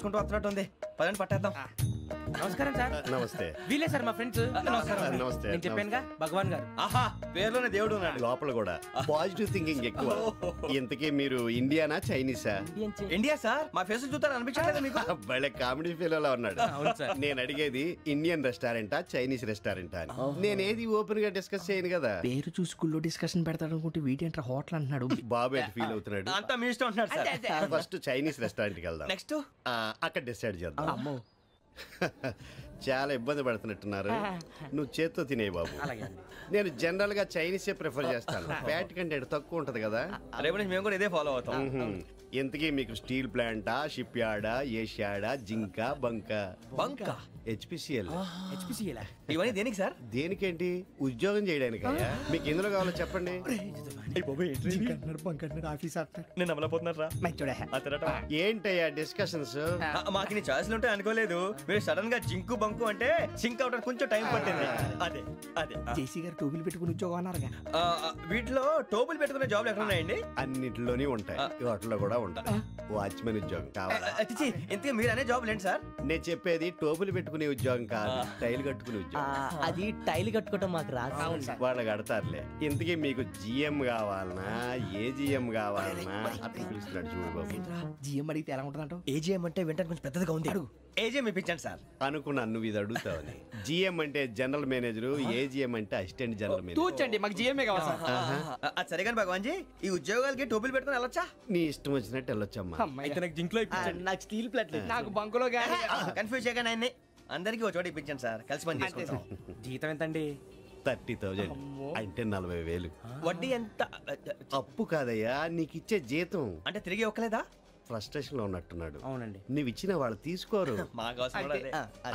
వస్తున్నట్టు ఉంది, పదండి పట్టేద్దాం. నమస్కారం సార్. నమస్తే. వీలే సార్ మా ఫ్రెండ్స్. నమస్తే. నేను చెప్పానుగా భగవాన్ గారు. ఆహా, పేర్లోనే దేవుడు ఉన్నాడు. లోపల కూడా పాజిటివ్ థింకింగ్ ఎక్కువ. ఇంతకీ మీరు ఇండియానా చైనీసా? India sir. మా ఫేస్ చూస్తారు అనిపించలేదు మీకు? భలే కామెడీ ఫీల్ ఉన్నాడు. అవును సార్. నేను అడిగేది ఇండియన్ రెస్టారెంటా చైనీస్ రెస్టారెంటా అని. నేను ఏది ఓపెన్ గా డిస్కస్ చేయను కదా. పేరు చూసి స్కూల్లో డిస్కషన్ పెడతాడు అనుకుంటే వీటేంట్రా హోటల్ అంటున్నాడు. బాబు ఎట్ ఫీల్ అవుతున్నాడు. అంతా మీ ఇష్టం ఉంటున్నారు సార్. ఫస్ట్ చైనీస్ రెస్టారెంట్ కి వెళ్దాం. నెక్స్ట్ అక్కడ డిసైడ్ చేద్దాం. చాలా ఇబ్బంది పడుతున్నట్టున్నారు. నువ్వు చేత్తో తినే బాబు. నేను జనరల్ గా చైనీసే ప్రిఫర్ చేస్తాను. ఫ్యాట్ కంటెంట్ తక్కువ ఉంటది కదా. రేపు నుంచి మేము కూడా ఇదే ఫాలో అవుతాం. ఇంతకీ మీకు స్టీల్ ప్లాంటా, షిప్ యార్డా, ఏషియాడా, జింక, బంకా? బంకా, హెచ్పిసిఎల్. ఇవన్నీ దేనికి సార్? దేనికేంటి? ఉద్యోగం చేయడానికి. మీకు ఎందులో కావాలో చెప్పండి. నేను అమలపోతున్నారా? ఏంటయ్యా డిస్కషన్స్? మాకు నీ ఛాయిస్లు ఉంటాయి అనుకోలేదు. మీరు సడన్ గా జింకు బంకు అంటే సింక్ అవడానికి కొంచెం టైం పట్టింది. అదే అదే జేసీ గారు టోబుల్ పెట్టుకుని ఉద్యోగం అన్నారుగా. వీటిలో టోబుల్ పెట్టుకునే జాబ్లు ఎక్కడ ఉన్నాయండి? అన్నిటిలోనే ఉంటాయి, వాటిలో కూడా ఉంటాయి. వాచ్మెన్ ఉద్యోగం కావాలా? ఇంతకీ మీరు అనే జాబ్ లేండి సార్. నేను చెప్పేది టోపులు పెట్టుకునే ఉద్యోగం కాదు, టైల్ కట్టుకునే ఉద్యోగం. అది టైల్ కట్టుకోవటం మాకు రాదు. వాళ్ళు కడతారులే. ఇంతకీ మీకు జిఎం కావాలనా, ఏజిఎం కావాలనా? అట్లా పిలుస్తున్నాడు చూడు బాబు. జిఎం అడిగితే ఎలా ఉంటుందంట? ఏజిఎం అంటే వింటానికి కొంచెం పెద్దదిగా ఉంది. ఏజిఎం ఇప్పించండి సార్. అనుకున్నాను నువ్వు ఇది అడుగుతావని. జిఎం అంటే జనరల్ మేనేజర్, ఏజిఎం అంటే అసిస్టెంట్ జనరల్ మేనేజర్. తూచండి, మాకు జిఎంఏ కావాలి సార్. అది సరే కానీ భగవాన్ జీ, ఈ ఉద్యోగాలకి టోపులు పెట్టుకుని వెళ్ళొచ్చా? నీ ఇష్టం వచ్చినట్టు వెళ్ళొచ్చమ్మా. అయితే నాకు జింక్లో ఇప్పించండి. నాకు స్టీల్ ప్లేట్, నాకు బంకులో గానీ. కన్ఫ్యూజ్ చేయగానే ఆయన్ని అందరికీ ఒక చోట ఇప్పించండి సార్, కలిసి పని చేసుకుంటాం. జీతం ఎంతండి? 30,000 అంటే 40,000. వడ్డీ ఎంత? అప్పు కాదయ్యా, నీకు ఇచ్చే జీతం. అంటే తిరిగి ఒక్కలేదా? ఫ్రస్ట్రేషన్ లో ఉన్నట్టున్నాడు. అవునండి. నువ్వు ఇచ్చిన వాళ్ళు తీసుకోరు.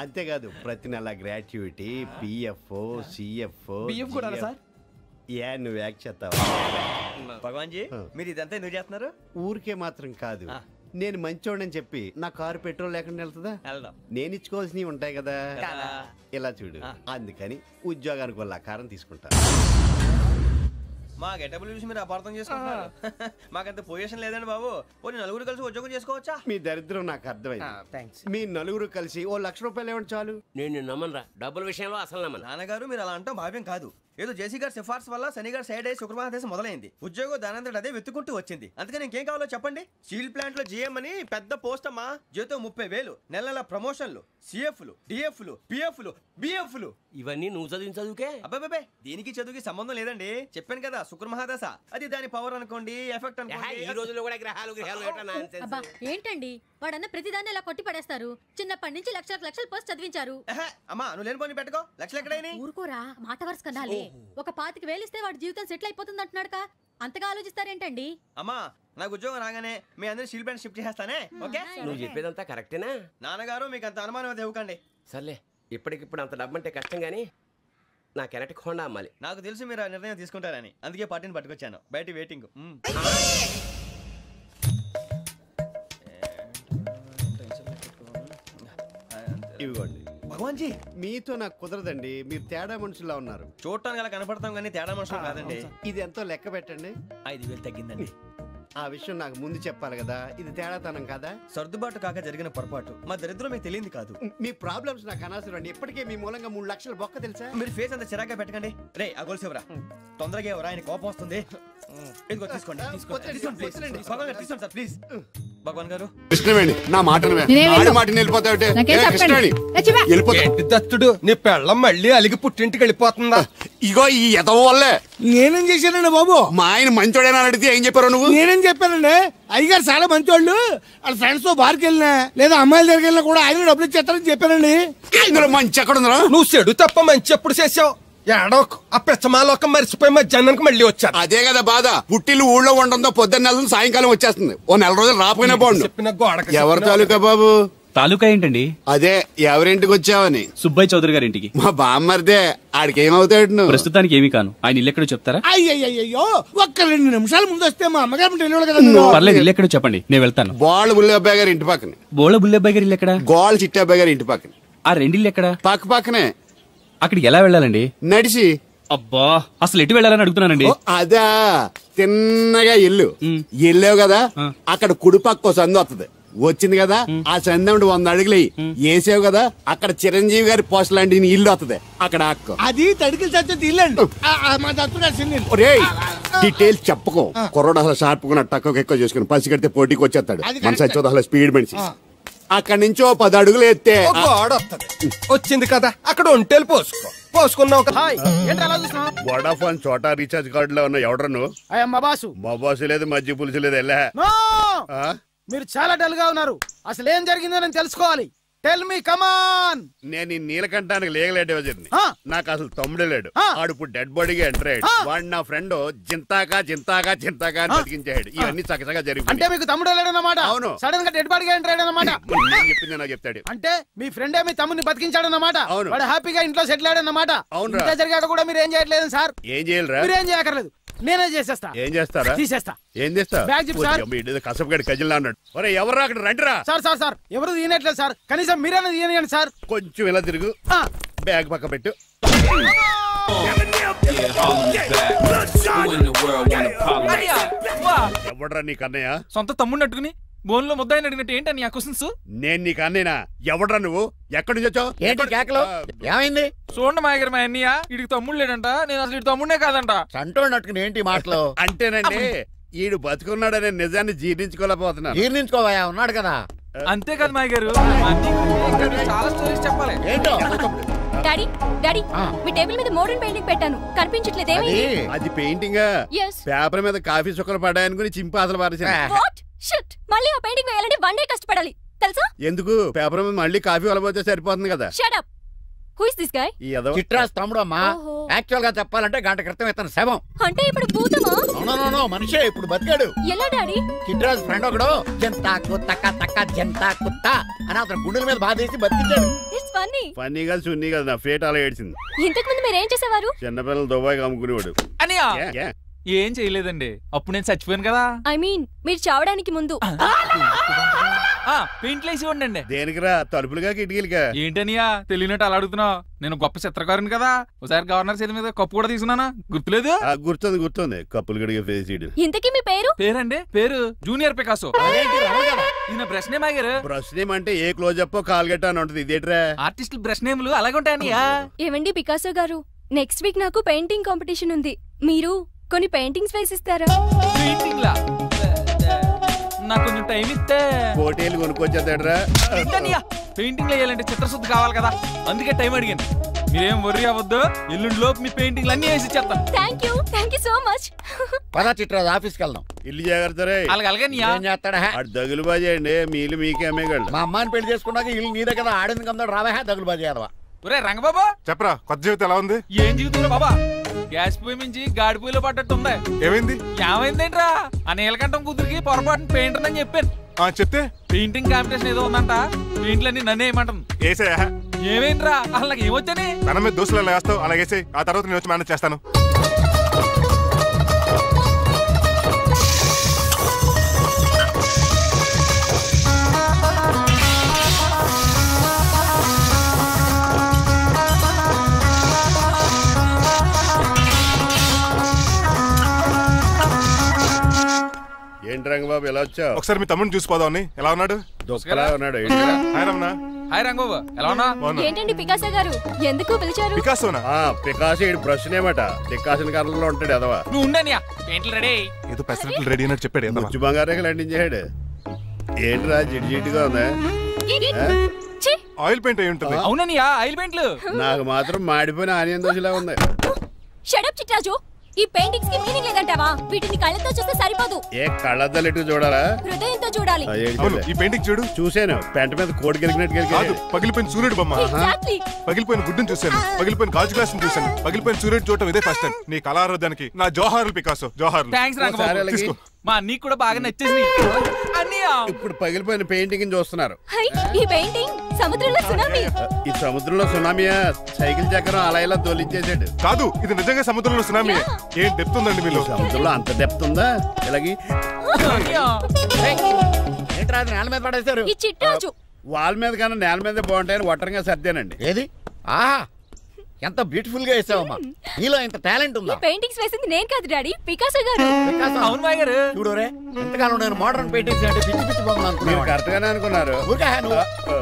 అంతేకాదు ప్రతి నెల గ్రాట్యుటీ, పిఎఫ్, సిఎఫ్. నువ్వు యాక్ట్ చేస్తావా? భగవాన్ జీ, మీరు ఇదంతా ఎందుకు చేస్తున్నారు? ఊరికే మాత్రం కాదు, నేను మంచోడని చెప్పి నా కారు పెట్రోల్ లేకుండా వెళ్తుందా? నేను ఇచ్చుకోవాల్సినవి ఉంటాయి కదా. ఇలా చూడు, అందుకని ఉద్యోగానికి వాళ్ళ ఆకారం తీసుకుంటా. మా గెటబుల్ చూసి మీరు అపార్థం చేసుకుంటున్నారు. మాకంత పొజిషన్ లేదండి బాబు. ఓ నలుగురు కలిసి ఉద్యోగం చేసుకోవచ్చా? మీ దరిద్రం నాకు అర్థమైంది. మీ నలుగురు కలిసి ఓ ₹1,00,000 ఇవ్వండి చాలు. నేను నమ్మనరా, డబ్బుల విషయంలో అసలు నమ్మను. నాన్నగారు మీరు అలా అంటాం భావ్యం కాదు. ఏదో జేసీ గారి సిఫార్సు వల్ల శని గారు సైడ్ అయ్యి శుక్రమహాదేశం మొదలైంది. ఉద్యోగం దానంతటి అదే వెతుకుంటూ వచ్చింది. అందుకని ఇంకేం కావాలో చెప్పండి. స్టీల్ ప్లాంట్ లో జిఎం అని పెద్ద పోస్ట్ అమ్మా. జీతం 30,000, నెల నెల ప్రమోషన్లు, సిఎఫ్లు, డిఎఫ్లు, పిఎఫ్లు, బిఎఫ్లు. ఇవన్నీ నువ్వు చదివిన చదువుకే? అబ్బాబే, దీనికి చదువుకి సంబంధం లేదండి. చెప్పాను కదా, శుక్రమహాదశ. అది దాని పవర్ అనుకోండి, ఎఫెక్ట్ అనుకోండి. ఈ రోజుల్లో కూడా గ్రహాలు ఏంటండి వాడన్న ప్రతిదాన్ని ఇలా కొట్టి పడేస్తారు. చిన్నప్పటి నుంచి లక్షల పోస్ట్ చదివించారు. అమ్మా నువ్వు లేని పోనీ పెట్టుకో. లక్షలు ఎక్కడైనా ఊరుకోరా, మాట వరుస కదాలే. ఒక 25,000 ఇస్తే వాడి జీవితం సెటిల్ అయిపోతుంది అంటున్నాడుగా. అంతగా ఆలోచిస్తారేంటండి? అమ్మా నాకు ఉద్యోగం రాగానే మీ అందరూ స్టీల్ ప్లాంట్ షిఫ్ట్ చేస్తానే. ఓకే? నువ్వు చెప్పేదంతా కరెక్టేనా? నాన్నగారు మీకు అంత అనుమానం అది ఇవ్వకండి. సర్లే, ఇప్పటికిప్పుడు అంత డబ్బు అంటే కష్టం గానీ నా కెనటిక్ హోండా అమ్మాలి. నాకు తెలుసు మీరు ఆ నిర్ణయం తీసుకుంటారని, అందుకే పార్టీని పట్టుకొచ్చాను. బయట వెయిటింగ్. ఇవ్వండి. భగవాన్ జీ, మీతో నాకు కుదరదండి. మీరు తేడా మనుషుల్లా ఉన్నారు. చూడటానికి అలా కనపడతాం కానీ తేడా మనుషులు కాదండి. ఇది ఎంతో లెక్క పెట్టండి. 5,000 తగ్గిందండి. ఆ విషయం నాకు ముందు చెప్పాలి కదా. ఇది తేడాతనం కాదా? సర్దుబాటు కాక జరిగిన పొరపాటు. మా దరిద్రం మీకు తెలియదు కాదు. మీ ప్రాబ్లమ్స్ నాకు అనవసరం అండి. ఇప్పటికే మీ మూలంగా 3 లక్షలు బొక్క తెలుసా? మీరు ఫేస్ అంత చిరాగ్గా పెట్టకండి. రే ఆ గొలుసు ఎవరా? తొందరగా ఎవరా, ఆయన కోపం వస్తుంది. ఇదిగో తీసుకోండి. ప్లీజ్ భగవాన్ గారు. కృష్ణవేణి నా మాటను దత్తుడు నీ పెళ్ళం మళ్ళీ అలిగి పుట్టింటికి వెళ్ళిపోతుందా? ఇగో ఈ ఎదవ వల్లే. నేనేం చేశానండి బాబు? మా ఆయన మంచోడేనా అడిగితే ఏం చెప్పారు నువ్వు? నేనేం చెప్పానండి, అయ్యగారు చాలా మంచోళ్ళు, వాళ్ళ ఫ్రెండ్స్ తో బార్కి వెళ్ళినా లేదా అమ్మాయిల దగ్గరికి వెళ్ళినా కూడా ఆయన డబ్బులు ఇచ్చేస్తారని చెప్పానండి. ఇందులో మంచి ఎక్కడ ఉందా? నువ్వు చెడు తప్ప మంచి ఎప్పుడు చేసావు? ఏడోకు ఆ పెచ్చమాలోకం మరిచిపోయి మా జనానికి మళ్ళీ వచ్చారు. అదే కదా బాధ. పుట్టిల్లు ఊళ్ళో ఉండడంతో పొద్దున్న నెల సాయంకాలం వచ్చేస్తుంది. ఓ 4 రోజులు రాపోయినా బాగుండు. చెప్పిన గోడ ఎవరి తాలూకా బాబు? తాలూకా ఏంటండి? అదే ఎవరింటికి వచ్చావని. సుబ్బయ్య చౌదరి గారి ఇంటికి. మా బామ్మర్దే. ఆడికి ఏమవుతాడు నువ్వు? ప్రస్తుతానికి ఏమీ కాను. ఆయన ఇల్లు ఎక్కడో చెప్తారా? అయ్యో ఒక్క 2 నిమిషాలు ముందు వస్తే మా అమ్మగారు తెలియదు కదా. పర్లేదు, ఇల్లు ఎక్కడో చెప్పండి, నేను వెళ్తాను. బోళ్ళ బుల్లబ్బాయి గారి ఇంటి పక్కన. బోళ్ళ బుల్లబ్బాయి గారి ఇల్లు ఎక్కడ? గోళ్ళ చిట్టాబాయి గారి ఇంటి పక్కన. ఆ 2 ఇల్లు ఎక్కడ? పక్కనే. అక్కడికి ఎలా వెళ్ళాలండి? నడిచి. అబ్బా, అసలు ఎటు వెళ్ళాలని అడుగుతున్నానండి. అదా, తిన్నగా ఇల్లు వెళ్ళావు కదా, అక్కడ కుడిపక్క సందు వస్తుంది. వచ్చింది కదా ఆ సందేముడు 100 అడుగులు వేసావు కదా అక్కడ చిరంజీవి గారి పోస్ట్ లాంటి ఇల్లు వస్తుంది అక్కడ అక్క అది తడికిలు చచ్చేది ఇల్లండి మా దత్తుగారు చిన్న ఒరేయ్ డీటెయిల్స్ చెప్పుకో కుర్రోడు అసలు షార్ప్ గా తక్కువ ఎక్కువ చేసుకుని పసి కడితే పోటీకి వచ్చేస్తాడు మన సచ్చోదు అసలు స్పీడ్ మనిషి అక్కడి నుంచి 10 అడుగులు ఎత్తే వచ్చింది కదా అక్కడ ఒంటేలు పోసుకున్నావు వడాఫోన్ చోటా రీఛార్జ్ కార్డు లో ఉన్న ఎవడరా నువ్వు మా బాసు లేదు మజ్జి పులుసు లేదు వెళ్ళా మీరు చాలా డల్ గా ఉన్నారు అసలు ఏం జరిగిందో నేను తెలుసుకోవాలి టెల్ మీ కమాన్ నేను ఈ నీలకంఠానికి లేగలేడు నాకు అసలు తమ్ముడే లేడు వాడు ఇప్పుడు డెడ్ బాడీగా ఎంటర్ అయ్యాడు వాడు నా ఫ్రెండ్ జింతాకా జింతాకా జింతాకా అని బతికించాడు ఇవన్నీ చక్కగా జరిగింది అంటే మీకు తమ్ముడే లేడన్నమాట అవును సడన్ గా డెడ్ బాడీగా ఎంటర్ అయ్యాడన్నమాట చెప్పింది నాకు చెప్తాడు అంటే మీ ఫ్రెండే మీ తమ్ముని బతికించాడన్నమాట అవును వాడు హ్యాపీగా ఇంట్లో సెటిల్ అయ్యాడన్నమాట అవును ఇంత జరిగాక కూడా మీరు ఏం చేయట్లేదు సార్ ఏం చేయాలరా మీరు ఏం చేయక్కర్లేదు నేనే చేసేస్తా ఏం చేస్తారా తీసేస్తా ఏం చేస్తా కసపగడి కజిల్లా అన్నాడు ఒరే ఎవరు అక్కడ రండిరా సార్ ఎవరు తీయనట్లేదు సార్ కనీసం మీరైనా తీయనియండి సార్ కొంచెం ఇలా తిరుగు బ్యాగ్ పక్క పెట్టు ఎవడరా నీకు అన్నయ్య సొంత తమ్ముడిని అట్టుకుని బోన్ లో ముద్దాయిని అడిగినట్టు ఏంటని ఆ క్వశ్చన్స్ నేను నీకు అన్నయ్యనా ఎవడరా నువ్వు ఎక్కడి నుంచి వచ్చావు ఏంటి కేకలో ఏమైంది చూడండి మా దగ్గర మా అన్నయ్య ఇడికి తమ్ముడు లేడంట నేను అసలు ఇటు తమ్ముడే కాదంట సంటోడు అట్టుకుని ఏంటి మాటలు అంటేనండి ఈడు బతుకున్నాడనే నిజాన్ని జీర్ణించుకోలేకపోతున్నాను జీర్ణించుకోవా ఉన్నాడు కదా అంతేకాదు మా గారు చాలా స్టోరీస్ చెప్పాలి ఏంటో డాడీ డాడీ మీ టేబుల్ మీద మోడర్న్ పెయింటింగ్ పెట్టాను కనిపించట్లేదు అది పెయింటింగ్ పేపర్ మీద కాఫీ చుక్కలు పడ్డాయనుకుని చింపి అసలు పారేసాను షిట్ మళ్ళీ ఆ పెయింటింగ్ వేయాలంటే 1 డే కష్టపడాలి తెలుసా ఎందుకు పేపర్ మీద మళ్ళీ కాఫీ వలపోతే సరిపోతుంది కదా shut up who is this guy చిట్రాస్ తమ్ముడు అమ్మా యాక్చువల్ గా చెప్పాలంటే గంట క్రితం ఇతను శవం అంటే ఇప్పుడు భూతమా నో మనిషే ఇప్పుడు బతికాడు ఎలా డాడీ చిట్రాస్ ఫ్రెండ్ ఒకడు జంతా కుత్త తక్క జంతా కుత్త అని అతను గుండెల మీద బాధేసి బతికించాడు ఇట్స్ ఫన్నీ ఫన్నీ గా సున్నీ కదా నా ఫేట్ అలా ఏడ్చింది ఇంతకు ముందు మీరు ఏం చేసేవారు చిన్నపిల్లలు దుబాయ్ అమ్ముకునేవాడు అనియా ఏం చేయలేదండి అప్పుడు నేను చచ్చిపోయాను కదా ఐ మీన్ మీరు చావడానికి ముందు పెయింట్లు వేసి ఉండండి దేనికిరా తలుపులుగా కిటికీలుగా ఏంటనియా తెలియనట్టు అలా అడుగుతున్నావు నేను గొప్ప చిత్రకారుని కదా ఒకసారి గవర్నర్ చేతి మీద కప్పు కూడా తీసుకున్నానా గుర్తులేదు గుర్తుంది కప్పులు గడిగే ఫేస్ ఇంతకీ మీ పేరు పేరండి పేరు జూనియర్ పికాసో ఈయన బ్రష్ నేమ్ ఆగారు బ్రష్ నేమ్ అంటే ఏ క్లోజ్ అప్ కాల్గెట్ అని ఉంటది ఇదేట్రా ఆర్టిస్టులు బ్రష్ నేమ్లు అలాగే ఉంటాయనియా ఏమండి పికాసో గారు నెక్స్ట్ వీక్ నాకు పెయింటింగ్ కాంపిటీషన్ ఉంది మీరు కొన్ని పెయింటింగ్స్ వేసిస్తారా పెయింటింగ్ లా నాకు కొంచెం టైం ఇస్తే పోటీలు కొనుక్కొచ్చేద్దాడ్రా పెయింటింగ్ వేయాలంటే చిత్రశుద్ధి కావాలి కదా అందుకే టైం అడిగాను మీరేం వర్రీ అవ్వద్దు ఎల్లుండి లోపు మీ పెయింటింగ్లు అన్ని వేసి ఇచ్చేస్తాను థ్యాంక్ యూ సో మచ్ పదా చిట్రాజ్ ఆఫీస్కి వెళ్దాం ఇల్లు జాగ్రత్త అలాగే ఏం చేస్తాడా దగులు బాజీ అండి మీలు మీకే అమ్మేగాళ్ళు మా అమ్మాయిని పెళ్లి చేసుకున్నాక ఇల్లు నీదే కదా ఆడింది కమ్దాడు రావా దగులు బాజీ అదవా ఒరే రంగబాబా చెప్పరా కొత్త జీవితం ఎలా ఉంది ఏం జీవితంలో బాబా గ్యాస్ పొయ్యి మించి గాడి పొయ్యిలో పడ్డట్టు ఉంది ఏమైందేంట్రా ఆ నీలకంఠం కూతురికి పొరపాటున పెయింటర్ అని చెప్పాను చెప్తే పెయింటింగ్ కాంపిటీషన్ ఏదో ఉందంట పెయింట్లన్నీ నన్ను వేయమంటుంది ఏమైందిరా అసలు నాకు ఏమొచ్చని తన మీద దోశలు వేస్తావు అలాగేసే ఆ తర్వాత నేను వచ్చి మేనేజ్ చేస్తాను ఏంటి రంగబాబు ఎలా వచ్చావు ఒకసారి మీ తమ్ముడిని చూసిపోదామని ఎలా ఉన్నాడు దొక్కలా ఉన్నాడు హాయ్ రంగబాబు ఎలా ఉన్నా ఏంటండి పికాసో గారు ఎందుకు పిలిచారు పికాసోనా పికాసో ఇడు బ్రష్ నేమట పికాసోని కర్రలో ఉంటాడు ఎదవా నువ్వు ఉండనియా పెయింట్లు రెడీ ఏదో పెసరట్లు రెడీ అని చెప్పాడు ముచ్చు బంగారే లండించాడు ఏంట్రా జిడ్జిడ్డుగా ఉందా ఆయిల్ పెయింట్ అయి ఉంటుంది అవుననియా ఆయిల్ పెయింట్లు నాకు మాత్రం మాడిపోయిన ఆనియన్ దోశలా ఉంది షట్ అప్ చిట్రాజు ఈ పెయింటింగ్స్ కి మీనింగ్ లేదంటావా వీటిని కళ్ళతో చూస్తే సరిపోదు ఏ కళ్ళద్దలెట్టు చూడాలా హృదయంతో చూడాలి ఈ పెయింటింగ్ చూడు చూసాను పెంట మీద కోడి గెలిగినట్టు కాదు పగిలిపోయిన సూర్యుడు బొమ్మ పగిలిపోయిన గుడ్డును చూశాను పగిలిపోయిన గాజు గ్లాస్ చూశాను పగిలిపోయిన సూర్యుడు చూడటం ఇదే ఫస్ట్ టైం నీ కళారోధానికి నా జోహార్లు పికాసో జోహార్లు థాంక్స్ రంగబాబు మా నీకు కూడా బాగా నచ్చేసింది ఇప్పుడు పగిలిపోయిన పెయింటింగ్ చూస్తున్నారు ఈ పెయింటింగ్ సముద్రంలో సునామీ ఈ సముద్రంలో సునామీయా సైకిల్ చక్రం అలా ఇలా తోలించేసాడు కాదు ఇది నిజంగా సముద్రంలో సునామీ ఏం డెప్త్ ఉందండి మీలో సముద్రంలో అంత డెప్త్ ఉందా ఇలాగి నేల మీద పడేశారు ఈ చిట్రాజు వాల్ మీద కన్నా నేల మీద బాగుంటాయని ఒట్టరంగా సర్దానండి ఏది ఆహా ఎంత బ్యూటిఫుల్ గా వేసావమ్మా. నీలో ఇంత టాలెంట్ ఉందా? పెయింటింగ్స్ వేసింది నేను కాదు డాడీ, పికాసో గారు. అవును మాయ గారు. చూడరే ఎంతకాలం నేను మోడర్న్ పెయింటింగ్స్ అంటే పిచ్చి పిచ్చి బొమ్మలు అనుకున్నాను. కరెక్ట్ గానే అనుకున్నారు. ఊరికే నువ్వు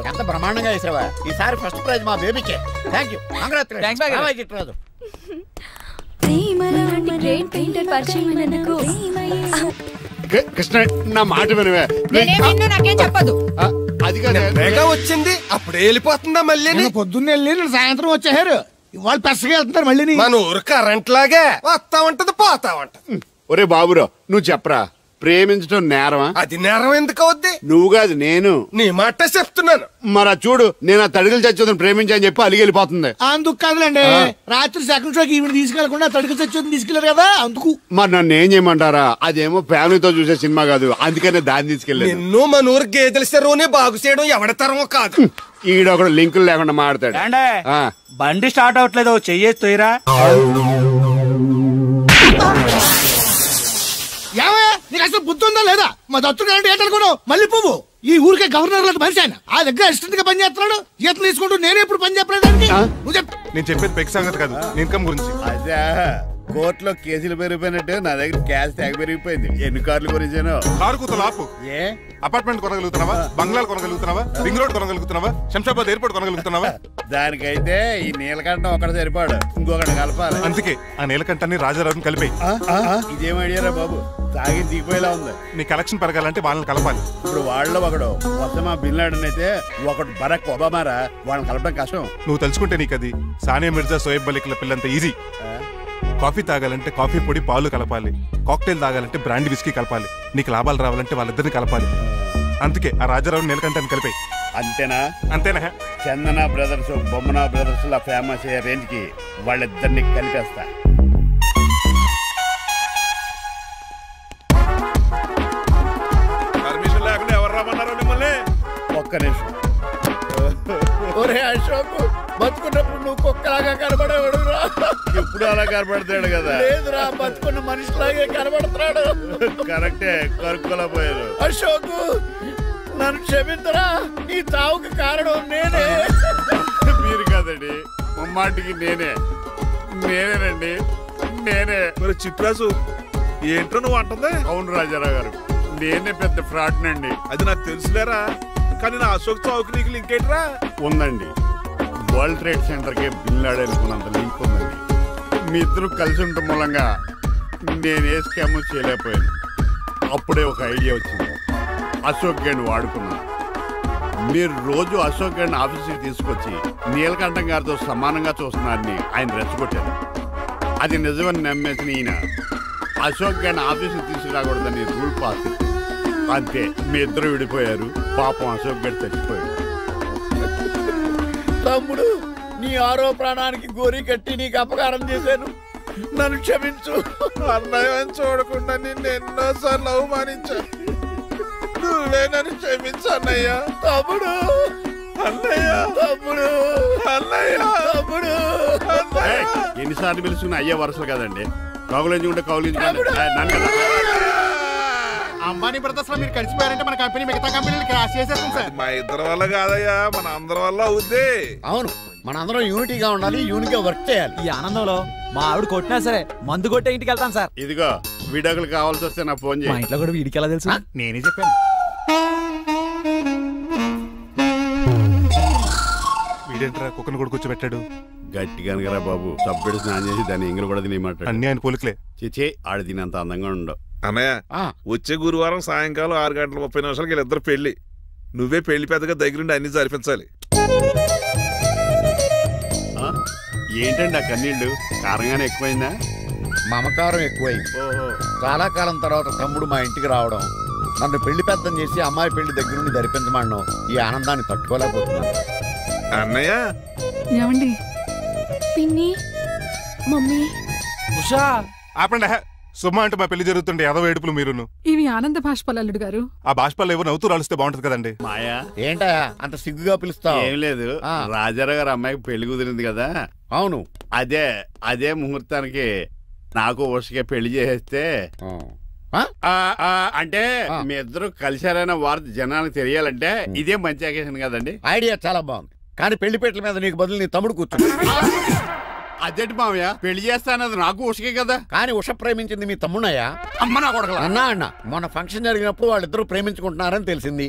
ఎంత బ్రహ్మాండంగా వేసావా. ఈసారి ఫస్ట్ ప్రైజ్ మా బేబీకే. Thank you, congratulations Chitraju. Great painter పరిచయం అయినందుకు. కృష్ణ నా మాట వినవే. నాకేం చెప్పదు. అది కాదు వచ్చింది అప్పుడే వెళ్ళిపోతుందా మళ్ళీ? పొద్దున్నే వెళ్ళి సాయంత్రం వచ్చారు. వాళ్ళు పెసగా వెళ్తున్నారు మళ్ళీ. మన ఊరు కరెంట్ లాగే వస్తా ఉంటది పోతా ఉంటది. ఒరే బాబురో నువ్వు చెప్పరా, ప్రేమించడం నేరమా? అది నేరం ఎందుకు అవుద్ది? నువ్వు కాదు నేను. నీ మాట చెప్తున్నాను. మరి చూడు, నేను ఆ తడికలు చచ్చోదని ప్రేమించని చెప్పి అలిగి వెళ్ళిపోతుంది. అందుకు కాదులేండి, రాత్రి సెకండ్ షోకి ఈవిడ తీసుకెళ్లకుండా తడికలు చచ్చోదని తీసుకెళ్లారు కదా అందుకు. మరి నన్ను ఏం చేయమంటారా? అదేమో ఫ్యామిలీతో చూసే సినిమా కాదు, అందుకనే దాన్ని తీసుకెళ్ళాను. నిన్ను మన ఊరు గేదెల చెరువుని బాగు చేయడం ఎవడతరమో కాదు. ఈడొకడు లింకులు లేకుండా మాడతాడు. బండి స్టార్ట్ అవట్లేదు, చెయ్యేస్తోయిరా. ఏమయ్యా నీకు అసలు బుద్ధి ఉందా లేదా? మా దత్తుడు అంటే ఏంటనుకున్నావు? మళ్ళీ పువ్వు ఈ ఊరికే గవర్నర్ లాంటి మనిషి ఆయన. ఆ దగ్గర అసిస్టెంట్ గా పని చేస్తున్నాడు, ఈతలు తీసుకుంటూ నేను ఎప్పుడు పని చెప్పలేదండి. నువ్వు చెప్పు. నేను చెప్పేది పెక్ సంగతి కాదు, ఇన్కమ్ గురించి. అదే కోర్టులో కేసులు పెరిగిపోయినట్టు నా దగ్గర క్యాష్ ట్యాగ్ పెరిగిపోయింది. ఎన్ని కార్లు గురించాను? కారు కూతలు ఆపు. ఏ అపార్ట్మెంట్ కొనగలుగుతున్నావా? బంగ్లాలు కొనగలుగుతున్నావా? రింగ్ రోడ్ కొనగలుగుతున్నావా? శంషాబాద్ ఎయిర్పోర్ట్ కొనగలుగుతున్నావా? దానికైతే ఈ నీలకంఠం ఒకటి సరిపాడు, ఇంకొకటి కలపాలి. అందుకే ఆ నీలకంఠాన్ని రాజారావుని కలిపి. ఇదేం ఐడియారా బాబు, తాగి దిగిపోయేలా ఉంది. నీ కలెక్షన్ పెరగాలంటే వాళ్ళని కలపాలి. ఇప్పుడు వాళ్ళలో ఒకడు ఒసమా బిన్ లాడెన్ అయితే ఒకడు బరాక్ ఒబామారా, వాళ్ళని కలపడం కష్టం. నువ్వు తలుచుకుంటే నీకు అది సానియా మిర్జా, సోయబ్ మలిక్ల పిల్లంత ఈజీ. కాఫీ తాగాలంటే కాఫీ పొడి పాలు కలపాలి, కాక్టైల్ తాగాలంటే బ్రాండ్ విస్కీ కలపాలి. నీకు లాభాలు రావాలంటే వాళ్ళిద్దరిని కలపాలి. అందుకే ఆ రాజారావు నీలకంఠాన్ని కలిపాయి. అంతేనా? అంతేనా? చందన బ్రదర్స్, బొమ్మన బ్రదర్స్ లా ఫేమస్ అయ్యే రేంజ్ కి వాళ్ళిద్దరిని కలిపేస్తా. పర్మిషన్ లేకుండా ఎవరు రమ్మన్నారో మిమ్మల్ని? ఒక్క నిమిషం. ఒరే అశోక్, బతుకున్నప్పుడు నువ్వు కుక్కలాగా కనబడేవాడురా. ఇప్పుడు అలా కనబడతాడు కదా? లేదురా, బతుకున్న మనిషిలాగే కనబడుతున్నాడు. కరెక్టే, కరుక్కోలా పోయారు. అశోక్ నన్ను క్షమించరా, ఈ తావుకి కారణం నేనే. మీరు కాదండి, ముమ్మాటికి నేనేనండి, నేనే. మరి చిట్రాజు ఏంటో నువ్వు అంటుంది? అవును రాజారావు గారు, నేనే పెద్ద ఫ్రాడ్ నండి. అది నాకు తెలుసులేరా, కానీ నా అశోక్ చౌక్ నీకు లింక్ ఏంట్రా? ఉందండి, వరల్డ్ ట్రేడ్ సెంటర్ కి బిన్ లాడెన్ అనుకున్నంత లింక్ ఉందండి. మీ ఇద్దరు కలిసి ఉండటం మూలంగా నేను ఏ స్కామ్ చేయలేకపోయాను. అప్పుడే ఒక ఐడియా వచ్చింది, అశోక్ గడిని వాడుకున్నాను. మీరు రోజు అశోక్ గడిని ఆఫీస్కి తీసుకొచ్చి నీలకంఠం గారితో సమానంగా చూస్తున్నారని ఆయన రెచ్చగొట్టారు. అది నిజమని నమ్మేసిన ఈయన అశోక్ గడిని ఆఫీస్కి తీసుకురాకూడదని రూల్ పాస్ చేశారు. అంతే, మీ ఇద్దరు విడిపోయారు. పాపం అశోక్ గడి చచ్చిపోయాడు. తమ్ముడు, నీ ఆరో ప్రాణానికి గోరి కట్టి నీకు అపకారం చేశాను, నన్ను క్షమించు. అన్నయ్య చూడకుండా నిన్ను ఎన్నోసార్లు అవమానించాను, నువ్వే నన్ను క్షమించు అన్నయ్య. తమ్ముడు, అన్నయ్య, తమ్ముడు, అన్నయ్య, తమ్ముడు. ఎన్నిసార్లు పిలుచుకున్న అయ్యే వరుసలు కదండి. కౌగులించుకుంటే కౌగులించుకుంటే నన్ను కదా. అంబానీ బ్రదర్స్ లో మీరు కలిసిపోయారంటే మన కంపెనీ మిగతా కంపెనీలు క్రాష్ చేసేస్తాం సార్. మా ఇద్దరి వల్ల కాదయ్యా, మన అందరి వల్ల అవుద్ది. అవును, మనందరం యూనిటీగా ఉండాలి, యూనిట్గా వర్క్ చేయాలి. ఈ ఆనందంలో మా ఆవిడ కొట్టినా సరే మందు కొట్టే ఇంటికి వెళ్తాను సార్. ఇదిగో విడాకులు కావాల్సి వస్తే నాకు ఫోన్ మా చేయి. ఇంట్లో కూడా వీడికి ఎలా తెలుసు? నేనే చెప్పాను. వీడేంట్రా కుక్కను కూడా కూర్చోబెట్టాడు? గట్టిగా అనగరా బాబు, సబ్బెడు స్నానం చేసి దాన్ని ఎంగిలి కూడా తినేమాట. అన్ని ఆయన పోలికలే. చిచే ఆడ తినంత అందంగా ఉండవు. అన్నయ్య, వచ్చే గురువారం సాయంకాలం 6:30 వీళ్ళిద్దరు పెళ్లి. నువ్వే పెళ్లి పెద్దగా దగ్గరుండి అన్ని జరిపించాలి. ఏంటండి ఆ కన్నీళ్ళు? కారంగానే ఎక్కువైందా? మమకారం ఎక్కువైంది. చాలా కాలం తర్వాత తమ్ముడు మా ఇంటికి రావడం, నన్ను పెళ్లి పెద్దం చేసి అమ్మాయి పెళ్లి దగ్గర నుండి ధరిపించమన్నాం. ఈ ఆనందాన్ని తట్టుకోలేకపోతున్నాను. అన్నయ్య, ఏమండి? పిన్ని, మమ్మీ. ఉషా, ఆపండి. సుమా అంటే మా పెళ్లి జరుగుతుండే ఎదవ ఏడుపులు మీరును. ఇవి ఆనంద బాష్పాలు అల్లుడు గారు. ఆ బాష్పాలు ఏవో నవ్వుతూ రాలిస్తే బాగుంటది కదండి. మాయా, ఏంటా అంత సిగ్గుగా పిలుస్తావు? ఏం లేదు, రాజారావు గారు అమ్మాయికి పెళ్లి కుదిరింది కదా. అవును, అదే ముహూర్తానికి నాకు ఉషకే పెళ్లి చేసేస్తే, అంటే మీ ఇద్దరు కలిశారైన వార్త జనానికి తెలియాలంటే ఇదే మంచి అకేషన్ కదండి. ఐడియా చాలా బాగుంది, కానీ పెళ్లిపేటల మీద నీకు బదులు నీ తమ్ముడు కూర్చుంది. అదేంటి మామయ్య పెళ్లి చేస్తానది నాకు ఉషకే కదా. కానీ ఉష ప్రేమించింది మీ తమ్ముడయ్యా. అమ్మ నా కొడకలా. అన్న మొన్న ఫంక్షన్ జరిగినప్పుడు వాళ్ళిద్దరూ ప్రేమించుకుంటున్నారని తెలిసింది.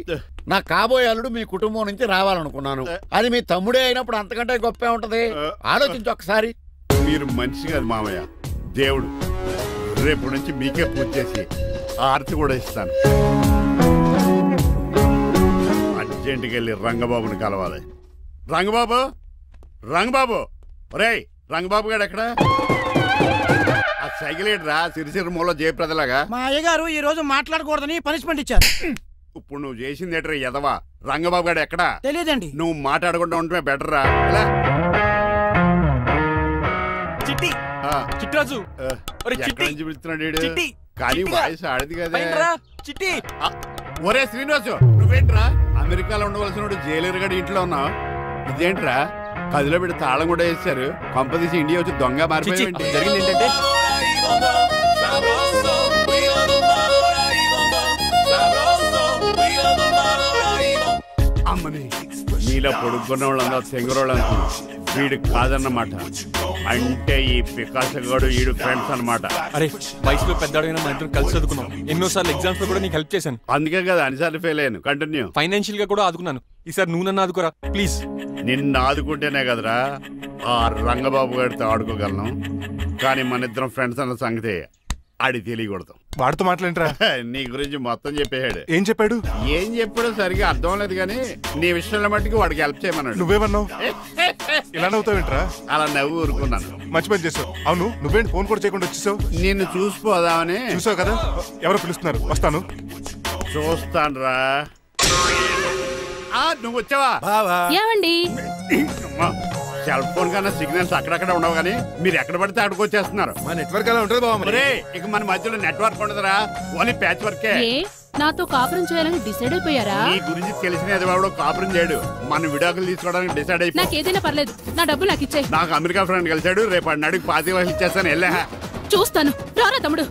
నా కాబోయే అల్లుడు మీ కుటుంబం నుంచి రావాలనుకున్నాను. అది మీ తమ్ముడే అయినప్పుడు అంతకంటే గొప్పే ఉంటది. ఆలోచించు ఒకసారి. మీరు మనిషి కాదు మామయ్య, దేవుడు. రేపు నుంచి మీకే పూజ చేసి ఆరతి కూడా ఇస్తాను. అర్జెంటుకి వెళ్ళి రంగబాబుని కలవాలి. రంగబాబు ఒరేయ్, రంగబాబు గారు ఎక్కడ? ఆ సైకిల్ రా సిరిసిరి మూల జయప్రదలాగా. మా అయ్యగారు ఈ రోజు మాట్లాడకూడదని పనిష్మెంట్ ఇచ్చారు. ఇప్పుడు నువ్వు చేసింది ఎట్రా ఎదవా? రంగబాబు గారు ఎక్కడా? తెలియదండి. నువ్వు మాట్లాడకుండా ఉంటే బెటర్ రా. చిట్టి చిట్రాజు పిలుస్తున్నాడు కానీ వాయిస్ ఆడది కదా. చిట్టి ఒరే శ్రీనివాసు, నువ్వేంట్రా అమెరికాలో ఉండవలసిన జైలర్ గడి ఇంట్లో ఉన్నావు? ఇదేంట్రా కదిలో పెట్టి తాళం కూడా వేశారు. కంపదీసి ఇండియా వచ్చి దొంగ మారిపోయింది. జరిగింది ఏంటంటే అమ్మని నీలో పొడుక్కున్న వాళ్ళందరూ తెంగరోళ్ళు అనుకున్నా. వీడు కాదన్నమాట. అంటే ఈ పికాసగాడు వీడు ఫ్రెండ్స్ అనమాట. అరే వయసులో పెద్దవాడైనా మన ఇద్దరు కలిసి చదువుకున్నాం. ఎన్నోసార్లు ఎగ్జామ్స్ లో కూడా నీకు హెల్ప్ చేశాను. అందుకే కదా అన్నిసార్లు ఫెయిల్ అయ్యాను. కంటిన్యూ. ఫైనాన్షియల్ గా కూడా ఆదుకున్నాను. ఈసారి నువ్వు నన్ను ఆదుకోరా ప్లీజ్. నిన్ను ఆదుకుంటేనే కదరా ఆ రంగబాబు గారితో ఆడుకోగలను. కానీ మన ఇద్దరం ఫ్రెండ్స్ అన్న సంగతి ఆడి తెలియకూడదు. వాడితో మాట్లాడరా? నీ గురించి మొత్తం చెప్పేశాడు. ఏం చెప్పాడు? ఏం చెప్పాడో సరిగా అర్థం లేదు కానీ నీ విషయంలో మట్టుకు వాడికి హెల్ప్ చేయమన్నాడు. నువ్వేమన్నావు? ఇలా నవ్వుతావేంట్రా? అలా నవ్వు ఊరుకున్నాను. మంచి పని చేసావు. అవును నువ్వేంటి ఫోన్ కూడా చేయకుండా వచ్చేసావు? నిన్ను చూసిపోదామని. చూసావు కదా, ఎవరో పిలుస్తున్నారు, వస్తాను. చూస్తానురా. నువ్వు వచ్చావా? ఏమండి సెల్ ఫోన్ కన్నా సిగ్నల్స్ అక్కడక్కడ ఉండవు కానీ మీరు ఎక్కడ పడితే అక్కడికి వచ్చేస్తున్నారు. మా నెట్వర్క్ అలా ఉంటుంది బాబు. ఇక మన మధ్యలో నెట్వర్క్ ఉండదురా, ఓన్లీ ప్యాచ్ వర్కే. నాతో కాపురం చేయాలని డిసైడ్ అయిపోయారా? నీ గురించి తెలిసిన ఎదవాడు కాపురం చేయడు. మన విడాకులు తీసుకోవడానికి డిసైడ్ అయిపోయి. నాకు ఏదైనా పర్లేదు, నా డబ్బు నాకు ఇచ్చే. నాకు అమెరికా ఫ్రెండ్ కలిసాడు, రేపు అడిగి 25 లక్షలు ఇచ్చేస్తాను. వెళ్ళా చూస్తాను. రారా తమ్ముడు.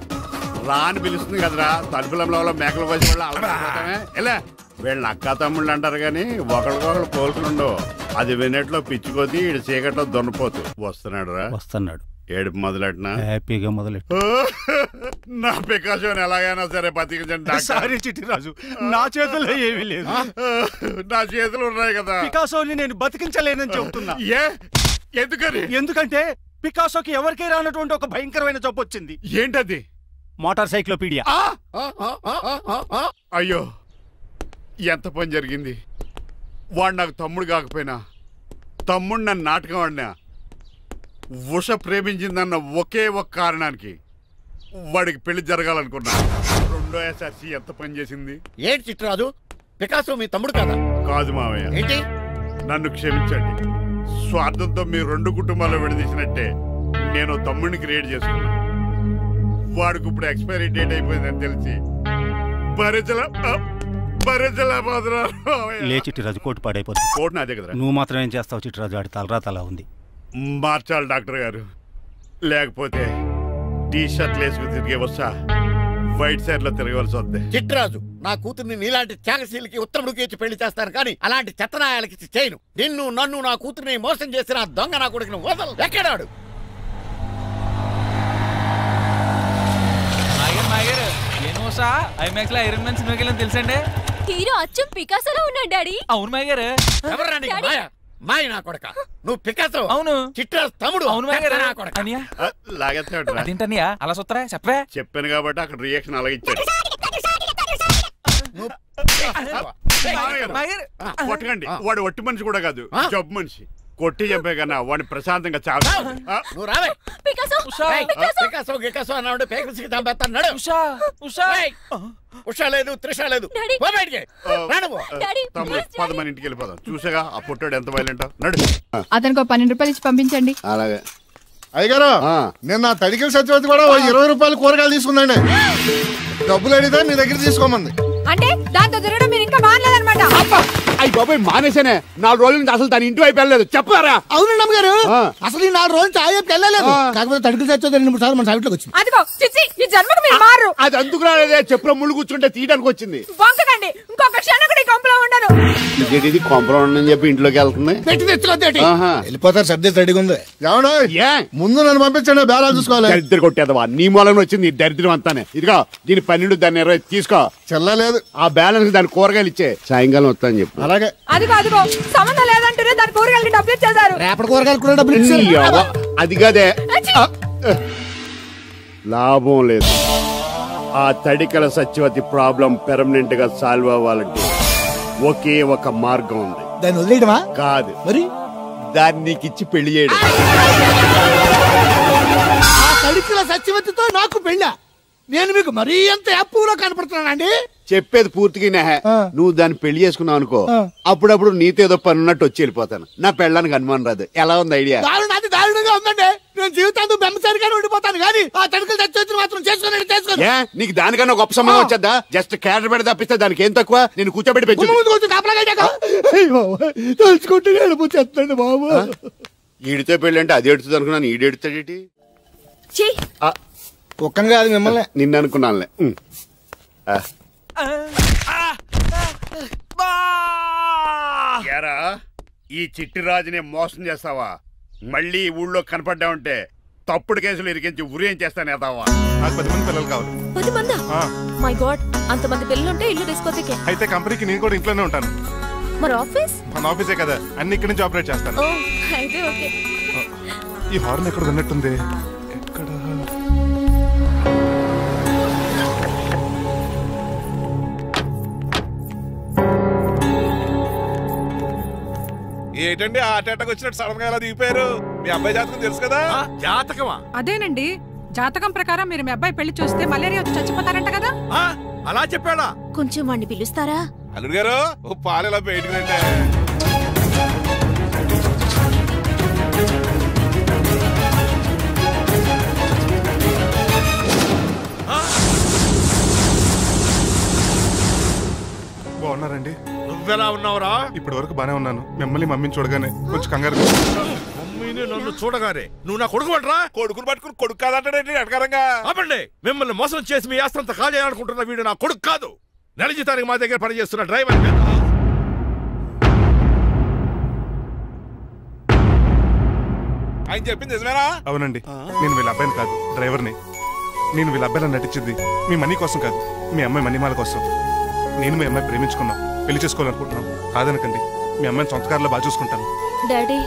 రా అని పిలుస్తుంది కదరా. తలుపులంలో మేకల కోసం వెళ్ళా. వీళ్ళని అక్క తమ్ముళ్ళు అంటారు కానీ ఒకరికొకరు పోల్చుండవు. అది వినట్లో పిచ్చుకోతి ఇటు చీకట్లో దొన్నపోతు. వస్తున్నాడు రా. వస్తున్నాడు. ఏడుపు మొదలెట్నా? హ్యాపీగా మొదలెట్టు. నా పికాసోని ఎలాగైనా సరే బతికించండి. సారీ చిట్టిరాజు, నా చేతుల్లో ఏమీ లేదు. నా చేతులు ఉన్నాయి కదా. పికాసోని నేను బతికించలేనని చెబుతున్నా. ఎందుకని? ఎందుకంటే పికాసోకి ఎవరికీ రానటువంటి ఒక భయంకరమైన జబ్బు వచ్చింది. ఏంటది? Motor cyclopaedia. అయ్యో ఎంత పని జరిగింది. వాడు నాకు తమ్ముడు కాకపోయినా తమ్ముడు నన్ను నాటకం ఆడినా ఉష ప్రేమించిందన్న ఒకే ఒక కారణానికి వాడికి పెళ్లి జరగాలనుకున్నా. రెండో ఎస్ఆర్సి ఎంత పని చేసింది. ఏంటి చిట్రాజు, పికాసో మీ తమ్ముడు కదా? కాదు మావయ్య. ఏంటి? నన్ను క్షమించండి. స్వార్థంతో మీ రెండు కుటుంబాల్లో విడదీసినట్టే నేను తమ్ముడిని క్రియేట్ చేసుకున్నా. వాడికి ఇప్పుడు ఎక్స్పైరీ డేట్ అయిపోయిందని తెలిసి లే చిట్టిరాజు, కోటు పాడైపోతుంది. కోటు నాదే కదా. నువ్వు మాత్రం ఏం చేస్తావు చిట్టిరాజు? ఆడి తలరా తల ఉంది. మార్చాలి డాక్టర్ గారు, లేకపోతే టీ షర్ట్లు వేసుకుని తిరిగే వస్తా వైట్ సైడ్ లో తిరగవలసి వద్దే. చిట్రాజు, నా కూతుర్ని నీలాంటి త్యాగశీలకి ఉత్తముడికి ఇచ్చి పెళ్లి చేస్తాను కానీ అలాంటి చెత్తనాయాలకి చేయను. నిన్ను నన్ను నా కూతుర్ని మోసం చేసిన దొంగ నా కొడుకుని వదలు. ఎక్కడాడు? ఐమాక్స్ లో ఐరన్ మ్యాన్ సినిమాకి వెళ్ళని తెలుసండి. హీరో అచ్చం పికాసోలో ఉన్నాడు డాడీ. అవును మాయ గారు. ఎవరా నీకు మాయ? మాయ నా కొడక. నువ్వు పికాసో. అవును. చిట్రాజు తమ్ముడు. అవును మాయ గారు. నా కొడక. లాగేస్తాడు. అదేంటనియా అలా చూస్తారా? చెప్పే. చెప్పాను కాబట్టి అక్కడ రియాక్షన్ అలాగే ఇచ్చాడు. కొట్టకండి, వాడు ఒట్టి మనిషి కూడా కాదు, జబ్బు మనిషి. కొట్టి చెప్పే కన్నా వాడిని ప్రశాంతంగా చావు. నువ్వు రావే. ఉషా లేదు, త్రిష లేదు. పద మన ఇంటికి వెళ్ళిపోదాం. చూసాగా ఆ పుట్టాడు ఎంత వైలెంట్. నడు. అతనికి 12 రూపాయలు ఇచ్చి పంపించండి. అలాగే. అయ్యగారు, నిన్న తడికిల సత్యవతి కూడా 20 రూపాయలు కూరగాయలు తీసుకుందండి. డబ్బులు అడిగితే నీ దగ్గర తీసుకోమంది. అంటే దాంతో తిరగడం మీరు ఇంకా మానలేదన్నమాట. అయ్యి బాబాయ్ మానేసానే. 4 రోజుల నుంచి అసలు తన ఇంటి వైపు వెళ్ళలేదు. చెప్పారా? అవునండి అమ్మగారు, అసలు ఈ 4 రోజులు చాయ్ వైపు వెళ్ళలేదు. కాకపోతే తడికిల సత్యవతి 2-3 సార్లు మన సైట్ లోకి వచ్చింది. అదిగో చిచ్చి, ఈ జన్మకు మీరు మారు. అది అందుకు రాలేదే, చెప్పులో ముళ్ళు కూర్చుంటే తీయడానికి వచ్చింది. బొంకకండి, ఇంకొక క్షణం కూడా ఈ కొంపలో ఉండను. ఇది కాంపౌండ్ అని చెప్పి ఇంట్లోకి వెళ్తుంది. పెట్టి తెచ్చుకోద్దేటి వెళ్ళిపోతారు. సర్ది రెడీగా ఉంది. ముందు నన్ను పంపించండి, బేరాలు చూసుకోవాలి. దరిద్ర కొట్టేదవా నీ మూలంగా వచ్చింది దరిద్రం అంతానే. ఇదిగో దీని 12 దాన్ని 20 తీసుకో. చెల్లలేదు ఆ బ్యాలెన్స్ దాని కూరగాయలు ఇచ్చే సాయంకాలం వస్తా అని చెప్పు. అలాగే. అదిగో సంబంధం లేదంటూనే దాని కూరగాయలకి డబ్బులు ఇచ్చేశారు. రేపటి కూరగాయలు కూడా డబ్బులు ఇచ్చారు. అది కదే లాభం లేదు. ఆ తడికల సత్యవతి ప్రాబ్లం పెర్మనెంట్ గా సాల్వ్ అవ్వాలంటే ఒకే ఒక మార్గం ఉంది. దాన్ని వదిలేయడమా? కాదు, మరి దాన్ని నీకిచ్చి పెళ్లి చేయడం. ఆ తడికల సత్యవతితో నాకు పెళ్ళా? నేను మీకు మరీ ఎంత యాప్లో కనపడుతున్నానండి? చెప్పేది పూర్తిగా నువ్వు దాన్ని పెళ్లి చేసుకున్నావు అనుకో, అప్పుడప్పుడు నీతో ఏదో పని ఉన్నట్టు వచ్చి వెళ్ళిపోతాను. నా పెళ్ళడానికి అనుమానం రాదు. ఎలా ఉంది ఐడియా? అది దారుణంగా ఉందండి. నేను జీవితాంతం బెమ్మసారిగానే ఉండిపోతాను కానీ ఆ తడికల సత్యవతిని మాత్రం చేసుకోను. నీకు దానికన్నా గొప్ప సంబంధం వచ్చేద్దా? జస్ట్ క్యారెట్ పెడితే తప్పిస్తే దానికి ఏం తక్కువ? నేను కూర్చోబెట్టి పెంచు. తలుచుకుంటే వెళ్ళిపోతాండి బాబు. ఈడితే పెళ్ళి అంటే అది ఎడుతుంది అనుకున్నాను. ఈడు ఎడుతాడేటి? ఒక్కని కాదు మిమ్మల్ని. నిన్ను అనుకున్నానులే. ఈ చిట్టి రాజుని మోసం చేస్తావా? మళ్ళీ ఈ ఊళ్ళో కనపడ్డావంటే తప్పుడు కేసులు ఇరికించి ఉరేం చేస్తాను ఎదావా? నాకు 10 మంది పిల్లలు కావాలి. 10 మందా? మై గాడ్, అంతమంది పిల్లలుంటే ఇల్లు డిస్కోతేకే. అయితే కంపెనీకి నేను కూడా ఇంట్లోనే ఉంటాను. మరి ఆఫీస్? మన ఆఫీసే కదా, అన్ని ఇక్కడి నుంచి ఆపరేట్ చేస్తాను. అయితే ఓకే. ఈ హార్న్ ఎక్కడ ఉన్నట్టుంది. ఎక్కడ? ఏంటండి హార్ట్ అటాక్ వచ్చినట్టు సడన్ గా ఎలా దిగిపోయారు? మీ అబ్బాయి జాతకం తెలుసు కదా? జాతకమా? అదేనండి, జాతకం ప్రకారం మీరు మీ అబ్బాయి పెళ్లి చూస్తే మలేరియా వచ్చి చచ్చిపోతారంట కదా. అలా చెప్పాడా? కొంచెం వాడిని పిలుస్తారా? అల్లుడు గారు ఓ పాలు ఎలా బయటకురండి. బాగున్నారండి? నువ్వెలా ఉన్నావురా? ఇప్పటి వరకు బానే ఉన్నాను. మిమ్మల్ని మమ్మీని చూడగానే కొంచెం కంగారు. మమ్మీని నన్ను చూడగానే నువ్వు నా కొడుకు పడరా? కొడుకుని పట్టుకుని కొడుకు కాదంటాడేంటి అడగారంగా? ఆపండి. మిమ్మల్ని మోసం చేసి మీ ఆస్తంతా కాల్ చేయాలనుకుంటున్న వీడు నా కొడుకు కాదు. నెల జీతానికి మా దగ్గర పనిచేస్తున్న డ్రైవర్. ఆయన చెప్పింది నిజమేనా? అవునండి, నేను వీళ్ళ అబ్బాయిని కాదు, డ్రైవర్ని. నేను వీళ్ళ అబ్బాయిలా నటించింది మీ మనీ కోసం కాదు, మీ అమ్మాయి మణిమాల కోసం. నేను మీ అమ్మాయి ప్రేమించుకున్నాం, పెళ్లి చేసుకోవాలనుకుంటున్నాం. కాదనకండి, మీ అమ్మాయిని సొంత కారులో బాగా చూసుకుంటాను. డాడీ,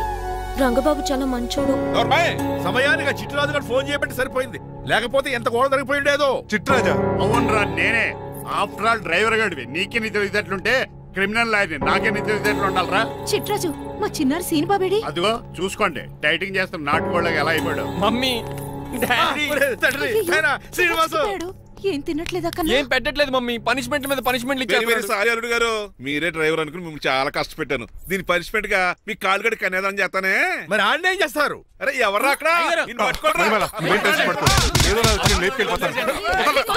రంగబాబు చాలా మంచోడు. సమయానికి చిట్టురాజు గారు ఫోన్ చేయబట్టి సరిపోయింది, లేకపోతే ఎంత గోడ జరిగిపోయిండేదో. చిట్టురాజా? అవునరా, నేనే. ఆఫ్టర్ ఆల్ డ్రైవర్ గడివి. నీకే నిద్ర ఇదట్లుంటే క్రిమినల్ లాయర్ని, నాకే నిద్ర ఇదట్లు ఉండాలరా? చిట్రాజు, మా చిన్నారి సీన్ బాబేడి. అదిగో చూసుకోండి, డైటింగ్ చేస్తాం నాటుకోళ్ళగా ఎలా అయిపోయాడు. మమ్మీ, శ్రీనివాసు ఏం తినట్లేదా? ఏం పెట్టట్లేదు మమ్మీ. పనిష్మెంట్ మీద పనిష్మెంట్ ఇచ్చారు. సారీ అల్లుడు గారు, మీరే డ్రైవర్ అనుకుని మిమ్మల్ని చాలా కష్టపెట్టాను. దీని పనిష్మెంట్ గా మీ కాలు గడి కన్యాదానం చేస్తానే. మరి ఆడిని ఏం చేస్తారు? అరే ఎవరు అక్కడ? ఏదో